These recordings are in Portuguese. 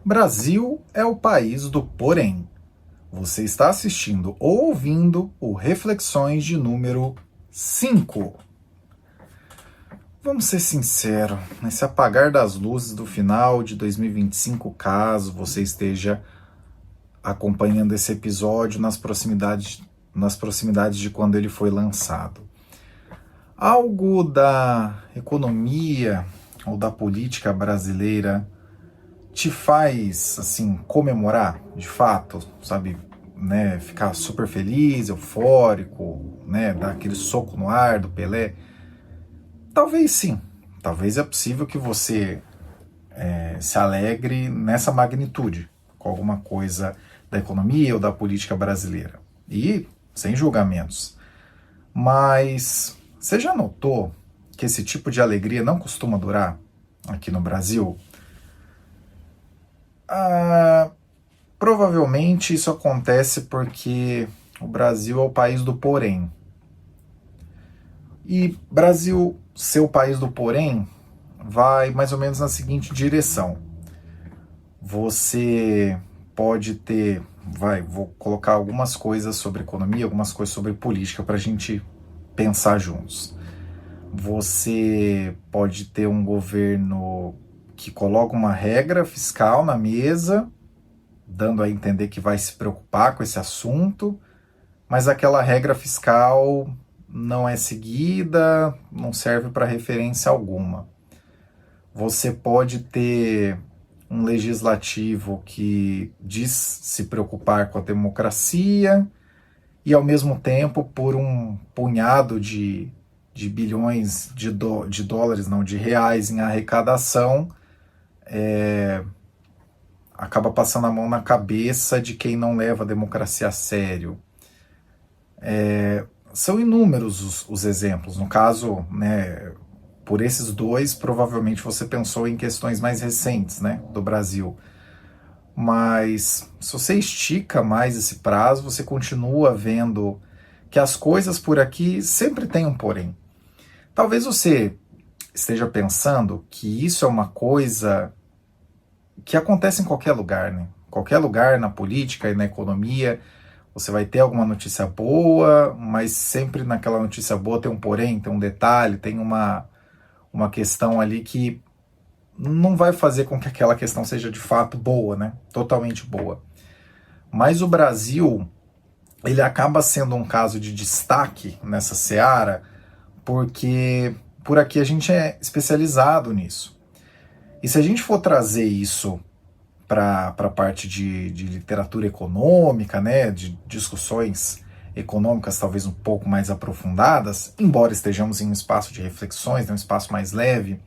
Brasil é o país do porém. Você está assistindo ou ouvindo o Reflexões de número 5. Vamos ser sinceros, nesse apagar das luzes do final de 2025, caso você esteja acompanhando esse episódio nas proximidades de quando ele foi lançado. Algo da economia ou da política brasileira te faz, assim, comemorar, de fato, sabe, né, ficar super feliz, eufórico, né, dar aquele soco no ar do Pelé? Talvez sim, talvez é possível que você se alegre nessa magnitude, com alguma coisa da economia ou da política brasileira. E sem julgamentos. Mas você já notou que esse tipo de alegria não costuma durar aqui no Brasil? Ah, provavelmente isso acontece porque o Brasil é o país do porém. E Brasil ser o país do porém vai mais ou menos na seguinte direção. Você pode ter, vou colocar algumas coisas sobre economia, algumas coisas sobre política para a gente pensar juntos. Você pode ter um governo que coloca uma regra fiscal na mesa, dando a entender que vai se preocupar com esse assunto, mas aquela regra fiscal não é seguida, não serve para referência alguma. Você pode ter um legislativo que diz se preocupar com a democracia e, ao mesmo tempo, por um punhado de bilhões de dólares, não, de reais em arrecadação, acaba passando a mão na cabeça de quem não leva a democracia a sério. São inúmeros os exemplos. No caso, né, por esses dois, provavelmente você pensou em questões mais recentes, né, do Brasil. Mas se você estica mais esse prazo, você continua vendo que as coisas por aqui sempre têm um porém. Talvez você esteja pensando que isso é uma coisa que acontece em qualquer lugar, né? Qualquer lugar, na política e na economia, você vai ter alguma notícia boa, mas sempre naquela notícia boa tem um porém, tem um detalhe, tem uma questão ali que não vai fazer com que aquela questão seja de fato boa, né? Totalmente boa. Mas o Brasil, ele acaba sendo um caso de destaque nessa seara, porque por aqui a gente é especializado nisso. E se a gente for trazer isso para a parte de literatura econômica, né, de discussões econômicas talvez um pouco mais aprofundadas, embora estejamos em um espaço de reflexões, um espaço mais leve,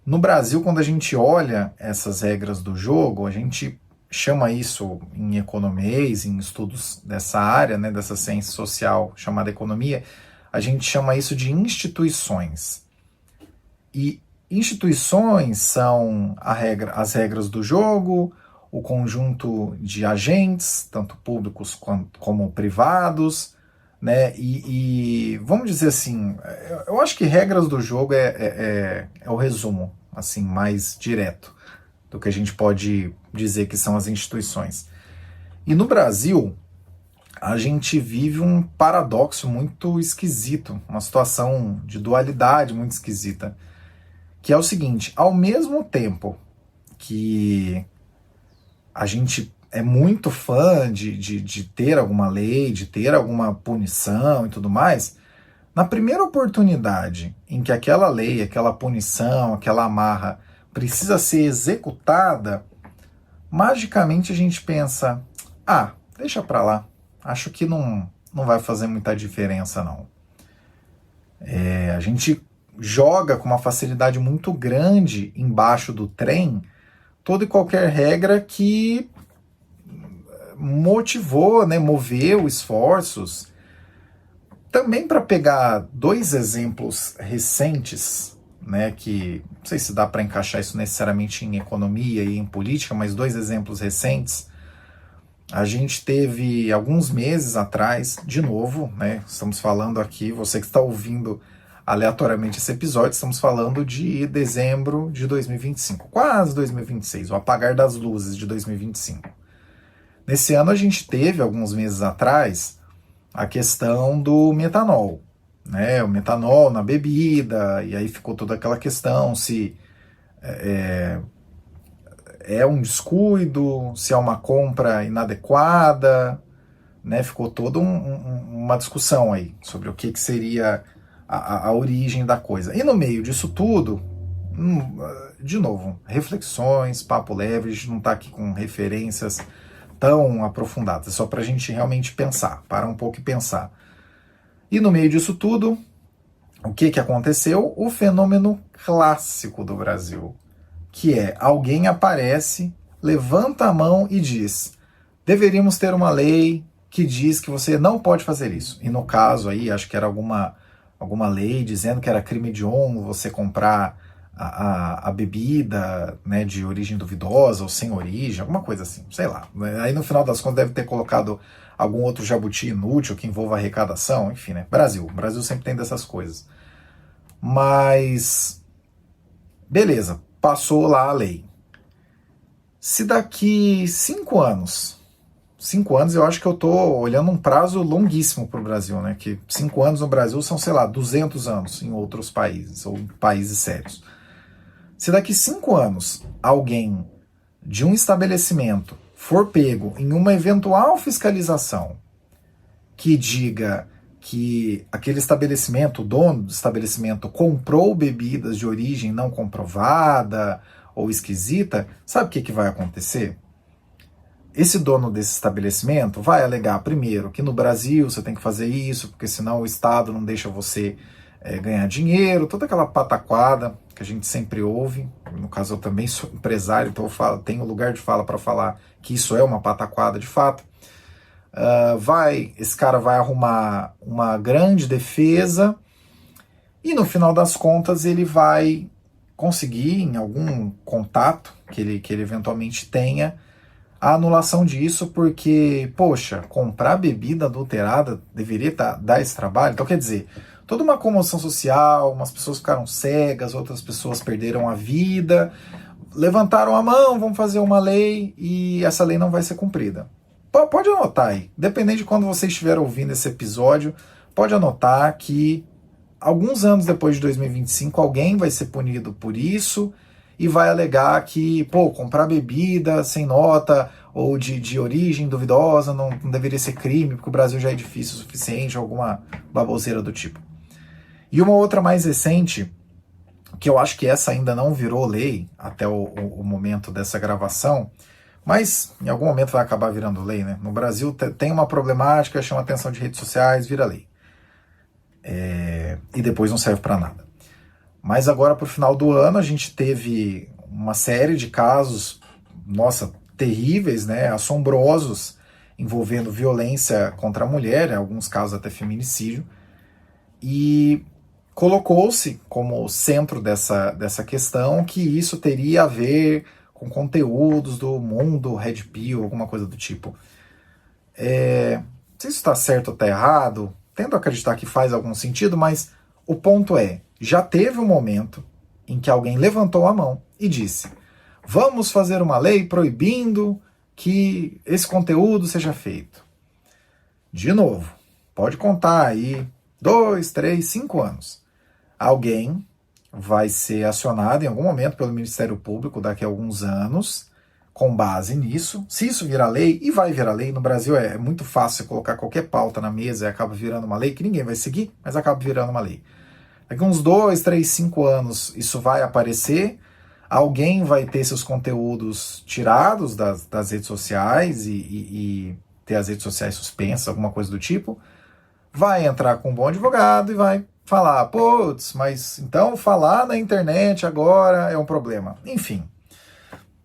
no Brasil, quando a gente olha essas regras do jogo, a gente chama isso em economês, em estudos dessa área, né, dessa ciência social chamada economia, a gente chama isso de instituições. E instituições são as regras do jogo, o conjunto de agentes, tanto públicos como privados, né? E vamos dizer assim, eu acho que regras do jogo é o resumo assim mais direto do que a gente pode dizer que são as instituições. E no Brasil, a gente vive um paradoxo muito esquisito, uma situação de dualidade muito esquisita, que é o seguinte: ao mesmo tempo que a gente é muito fã de ter alguma lei, de ter alguma punição e tudo mais, na primeira oportunidade em que aquela lei, aquela punição, aquela amarra precisa ser executada, magicamente a gente pensa, deixa pra lá, acho que não vai fazer muita diferença não. A gente joga com uma facilidade muito grande embaixo do trem toda e qualquer regra que motivou, né, moveu esforços. Também para pegar dois exemplos recentes, né, que não sei se dá para encaixar isso necessariamente em economia e em política, mas dois exemplos recentes. A gente teve alguns meses atrás, de novo, né, estamos falando aqui, você que está ouvindo aleatoriamente esse episódio, estamos falando de dezembro de 2025, quase 2026, o apagar das luzes de 2025. Nesse ano a gente teve, alguns meses atrás, a questão do metanol, né? O metanol na bebida, e aí ficou toda aquela questão se é um descuido, se é uma compra inadequada, né? Ficou toda uma discussão aí sobre o que seria a origem da coisa. E no meio disso tudo, de novo, reflexões, papo leve, a gente não está aqui com referências tão aprofundadas, é só para a gente realmente pensar, parar um pouco e pensar. E no meio disso tudo, o que aconteceu? O fenômeno clássico do Brasil, que é alguém aparece, levanta a mão e diz: deveríamos ter uma lei que diz que você não pode fazer isso. E no caso aí, acho que era alguma lei dizendo que era crime hediondo você comprar a bebida, né, de origem duvidosa ou sem origem, alguma coisa assim, sei lá. Aí no final das contas deve ter colocado algum outro jabuti inútil que envolva arrecadação, enfim, né? O Brasil sempre tem dessas coisas. Mas, beleza, passou lá a lei. Se daqui 5 anos eu acho que eu estou olhando um prazo longuíssimo para o Brasil, né? Que 5 anos no Brasil são, sei lá, 200 anos em outros países, ou países sérios. Se daqui 5 anos alguém de um estabelecimento for pego em uma eventual fiscalização que diga que aquele estabelecimento, o dono do estabelecimento, comprou bebidas de origem não comprovada ou esquisita, sabe o que vai acontecer? Esse dono desse estabelecimento vai alegar, primeiro, que no Brasil você tem que fazer isso, porque senão o Estado não deixa você ganhar dinheiro, toda aquela pataquada que a gente sempre ouve. No caso, eu também sou empresário, então eu tenho lugar de fala para falar que isso é uma pataquada de fato. Esse cara vai arrumar uma grande defesa e no final das contas ele vai conseguir, em algum contato que ele eventualmente tenha, a anulação disso, porque, poxa, comprar bebida adulterada deveria dar esse trabalho. Então, quer dizer, toda uma comoção social, umas pessoas ficaram cegas, outras pessoas perderam a vida, levantaram a mão, vão fazer uma lei e essa lei não vai ser cumprida. Pode anotar aí, dependendo de quando você estiver ouvindo esse episódio, pode anotar que alguns anos depois de 2025 alguém vai ser punido por isso e vai alegar que, comprar bebida sem nota ou de origem duvidosa não deveria ser crime, porque o Brasil já é difícil o suficiente, alguma baboseira do tipo. E uma outra mais recente, que eu acho que essa ainda não virou lei até o momento dessa gravação, mas em algum momento vai acabar virando lei, né? No Brasil tem uma problemática, chama atenção de redes sociais, vira lei. E depois não serve para nada. Mas agora, para o final do ano, a gente teve uma série de casos, terríveis, né, assombrosos, envolvendo violência contra a mulher, em alguns casos até feminicídio, e colocou-se como centro dessa questão que isso teria a ver com conteúdos do mundo Red Pill, alguma coisa do tipo. Não sei se isso está certo ou está errado, tento acreditar que faz algum sentido, mas o ponto é, já teve um momento em que alguém levantou a mão e disse: vamos fazer uma lei proibindo que esse conteúdo seja feito. De novo, pode contar aí 2, 3, 5 anos. Alguém vai ser acionado em algum momento pelo Ministério Público daqui a alguns anos, com base nisso. Se isso virar lei, e vai virar lei, no Brasil é muito fácil colocar qualquer pauta na mesa e acaba virando uma lei, que ninguém vai seguir, mas acaba virando uma lei. Daqui a uns 2, 3, 5 anos isso vai aparecer, alguém vai ter seus conteúdos tirados das redes sociais e ter as redes sociais suspensas, alguma coisa do tipo, vai entrar com um bom advogado e vai falar: putz, mas então falar na internet agora é um problema. Enfim,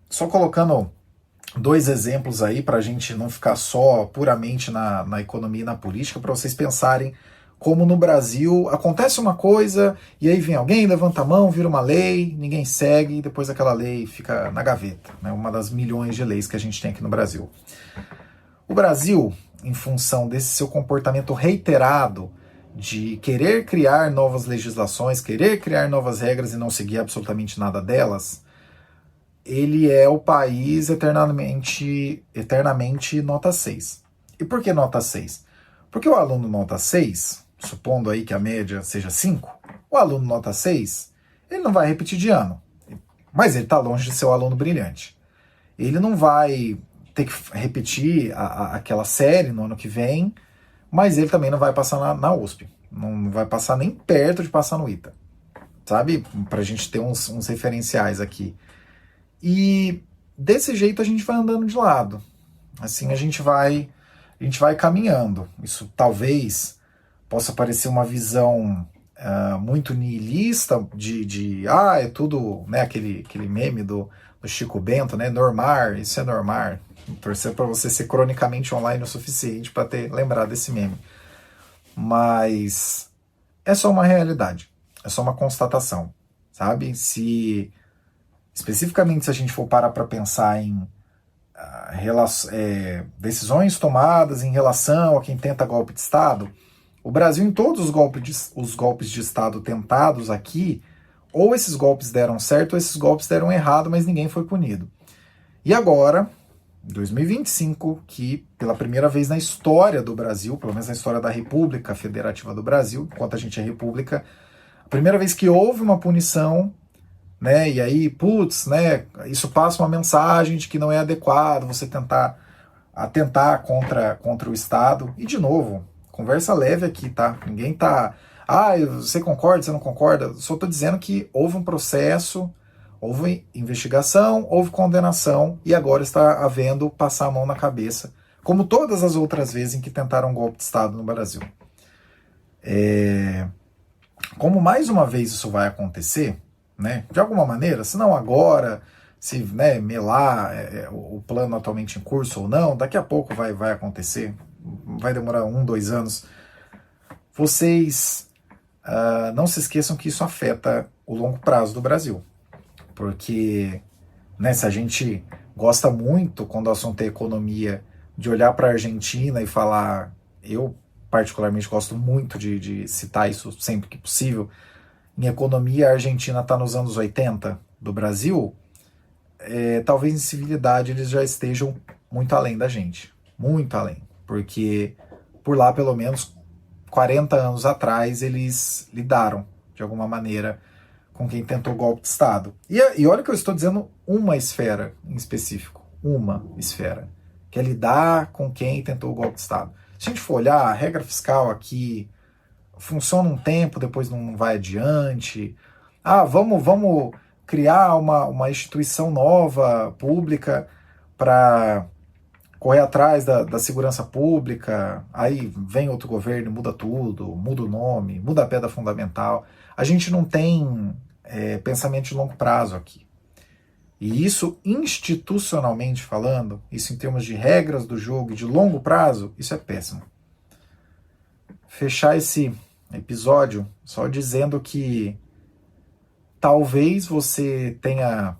só colocando 2 exemplos aí para a gente não ficar só puramente na economia e na política, para vocês pensarem como no Brasil acontece uma coisa e aí vem alguém, levanta a mão, vira uma lei, ninguém segue e depois aquela lei fica na gaveta, né? Uma das milhões de leis que a gente tem aqui no Brasil. O Brasil, em função desse seu comportamento reiterado de querer criar novas legislações, querer criar novas regras e não seguir absolutamente nada delas, ele é o país eternamente nota 6. E por que nota 6? Porque o aluno nota 6, supondo aí que a média seja 5, o aluno nota 6, ele não vai repetir de ano, mas ele está longe de ser o aluno brilhante. Ele não vai ter que repetir aquela série no ano que vem, mas ele também não vai passar na USP. Não vai passar nem perto de passar no ITA. Sabe? Pra gente ter uns referenciais aqui. E desse jeito a gente vai andando de lado. Assim a gente vai caminhando. Isso talvez possa parecer uma visão muito nihilista é tudo, né, aquele meme do Chico Bento, né? Normar, isso é normar. Torcer para você ser cronicamente online o suficiente para ter lembrado desse meme. Mas é só uma realidade, é só uma constatação, sabe? Especificamente se a gente for parar para pensar em decisões tomadas em relação a quem tenta golpe de Estado, o Brasil, em todos os golpes de Estado tentados aqui, ou esses golpes deram certo ou esses golpes deram errado, mas ninguém foi punido. E agora, em 2025, que pela primeira vez na história do Brasil, pelo menos na história da República Federativa do Brasil, enquanto a gente é república, a primeira vez que houve uma punição, né, e aí, né, isso passa uma mensagem de que não é adequado você atentar contra o Estado. E, de novo, conversa leve aqui, tá? Ninguém tá... você concorda, você não concorda? Só tô dizendo que houve um processo... Houve investigação, houve condenação e agora está havendo passar a mão na cabeça, como todas as outras vezes em que tentaram um golpe de Estado no Brasil. Como mais uma vez isso vai acontecer, né, de alguma maneira, se não agora, se, né, melar o plano atualmente em curso ou não, daqui a pouco vai acontecer, vai demorar 1, 2 anos, vocês não se esqueçam que isso afeta o longo prazo do Brasil. Porque, né, se a gente gosta muito, quando o assunto é economia, de olhar para a Argentina e falar, eu particularmente gosto muito de citar isso sempre que possível, em economia a Argentina está nos anos 80 do Brasil, talvez em civilidade eles já estejam muito além da gente, muito além, porque por lá pelo menos 40 anos atrás eles lidaram de alguma maneira com quem tentou golpe de Estado. E olha que eu estou dizendo uma esfera em específico, uma esfera, que é lidar com quem tentou o golpe de Estado. Se a gente for olhar, a regra fiscal aqui funciona um tempo, depois não vai adiante. Vamos criar uma instituição nova, pública, para correr atrás da segurança pública, aí vem outro governo, muda tudo, muda o nome, muda a pedra fundamental. A gente não tem pensamento de longo prazo aqui. E isso, institucionalmente falando, isso em termos de regras do jogo e de longo prazo, isso é péssimo. Fechar esse episódio só dizendo que talvez você tenha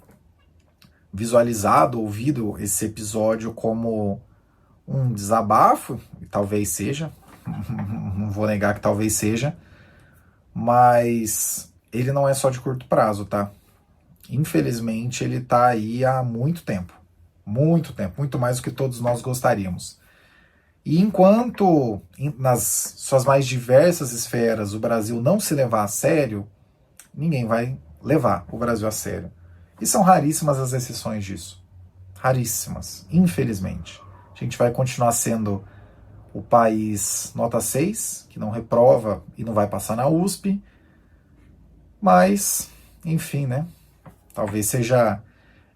visualizado, ouvido esse episódio como um desabafo, e talvez seja, não vou negar que talvez seja, mas ele não é só de curto prazo, tá? Infelizmente ele tá aí há muito tempo, muito mais do que todos nós gostaríamos. E enquanto nas suas mais diversas esferas o Brasil não se levar a sério, ninguém vai levar o Brasil a sério. E são raríssimas as exceções disso. Raríssimas, infelizmente. A gente vai continuar sendo o país nota 6, que não reprova e não vai passar na USP. Mas, enfim, né? Talvez seja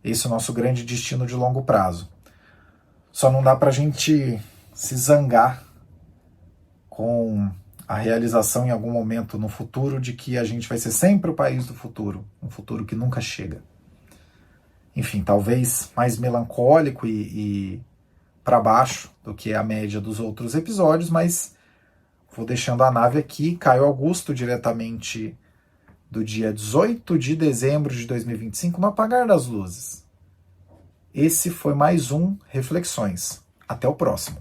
esse o nosso grande destino de longo prazo. Só não dá pra gente se zangar com a realização em algum momento no futuro de que a gente vai ser sempre o país do futuro, um futuro que nunca chega. Enfim, talvez mais melancólico e para baixo do que a média dos outros episódios, mas vou deixando a nave aqui. Caio Augusto, diretamente do dia 18 de dezembro de 2025, no apagar das luzes. Esse foi mais um Reflexões. Até o próximo.